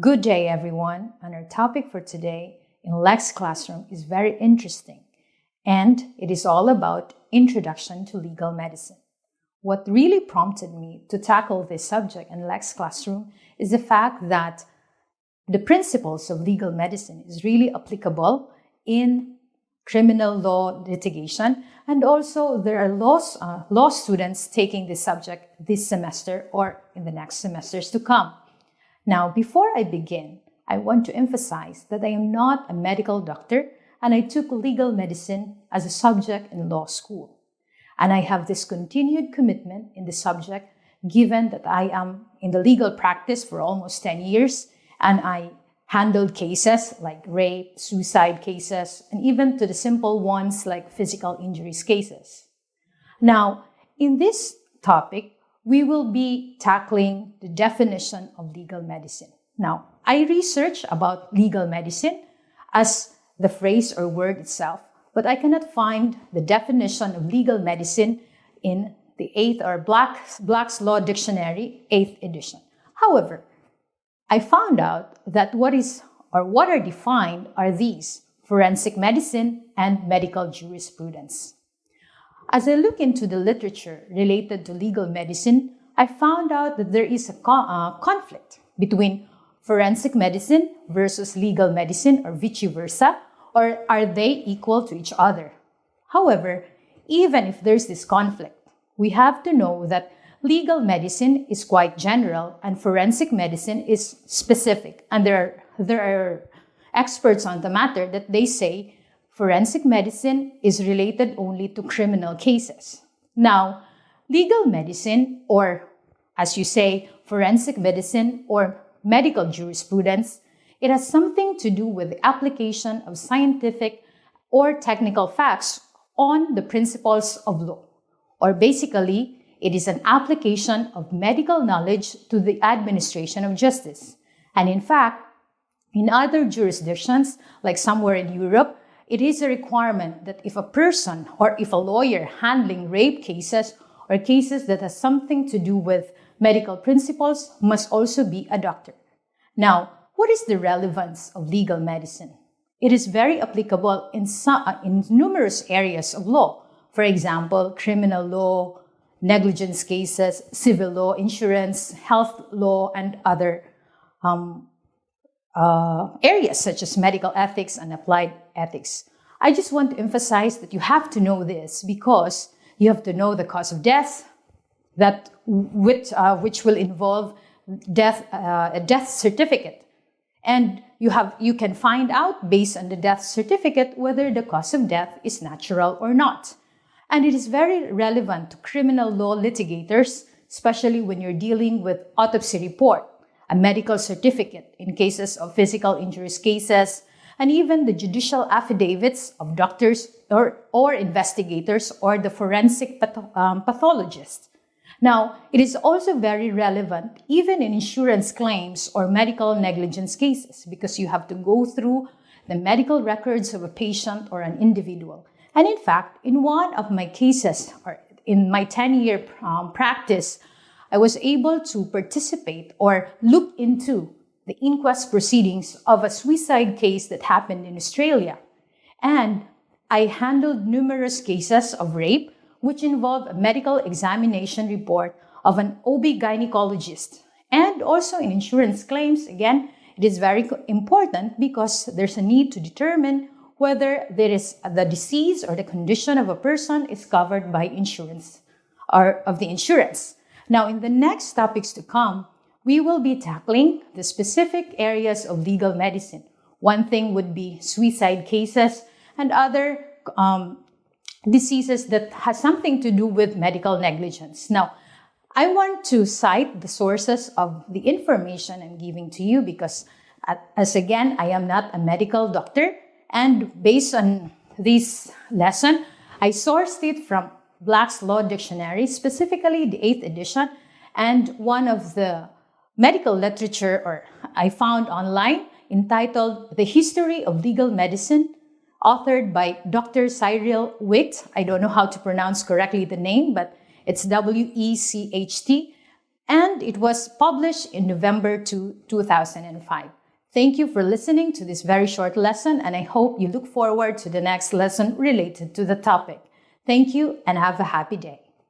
Good day, everyone. And our topic for today in LexClassroom is very interesting, and it is all about Introduction to Legal Medicine. What really prompted me to tackle this subject in LexClassroom is the fact that the principles of legal medicine is really applicable in criminal law litigation, and also there are law students taking this subject this semester or in the next semesters to come. Now, before I begin, I want to emphasize that I am not a medical doctor and I took legal medicine as a subject in law school. And I have this continued commitment in the subject given that I am in the legal practice for almost 10 years and I handled cases like rape, suicide cases, and even to the simple ones like physical injuries cases. Now, in this topic, we will be tackling the definition of legal medicine. Now, I researched about legal medicine as the phrase or word itself, but I cannot find the definition of legal medicine in the 8th or Black's Law Dictionary, 8th edition. However, I found out that what are defined are these: forensic medicine and medical jurisprudence. As I look into the literature related to legal medicine, I found out that there is a conflict between forensic medicine versus legal medicine, or vice versa, or are they equal to each other? However, even if there's this conflict, we have to know that legal medicine is quite general and forensic medicine is specific. And there are experts on the matter that they say forensic medicine is related only to criminal cases. Now, legal medicine, or as you say, forensic medicine or medical jurisprudence, it has something to do with the application of scientific or technical facts on the principles of law. Or basically, it is an application of medical knowledge to the administration of justice. And in fact, in other jurisdictions, like somewhere in Europe, it is a requirement that if a person or if a lawyer handling rape cases or cases that has something to do with medical principles must also be a doctor. Now, what is the relevance of legal medicine? It is very applicable in numerous areas of law. For example, criminal law, negligence cases, civil law, insurance, health law, and other areas such as medical ethics and applied ethics. I just want to emphasize that you have to know this because you have to know the cause of death, which will involve a death certificate, and you can find out based on the death certificate whether the cause of death is natural or not. And it is very relevant to criminal law litigators, especially when you're dealing with autopsy report, a medical certificate in cases of physical injuries cases, and even the judicial affidavits of doctors or investigators or the forensic pathologist. Now, it is also very relevant even in insurance claims or medical negligence cases because you have to go through the medical records of a patient or an individual. And in fact, in one of my cases, or in my 10-year practice, I was able to participate or look into the inquest proceedings of a suicide case that happened in Australia. And I handled numerous cases of rape, which involved a medical examination report of an OB gynecologist. And also in insurance claims, again, it is very important because there's a need to determine whether there is the disease or the condition of a person is covered by insurance or of the insurance. Now, in the next topics to come, we will be tackling the specific areas of legal medicine. One thing would be suicide cases and other diseases that has something to do with medical negligence. Now, I want to cite the sources of the information I'm giving to you because, as again, I am not a medical doctor. And based on this lesson, I sourced it from Black's Law Dictionary, specifically the 8th edition, and one of the medical literature I found online entitled The History of Legal Medicine, authored by Dr. Cyril Wicht. I don't know how to pronounce correctly the name, but it's W-E-C-H-T. and it was published in November 2005. Thank you for listening to this very short lesson, and I hope you look forward to the next lesson related to the topic. Thank you and have a happy day.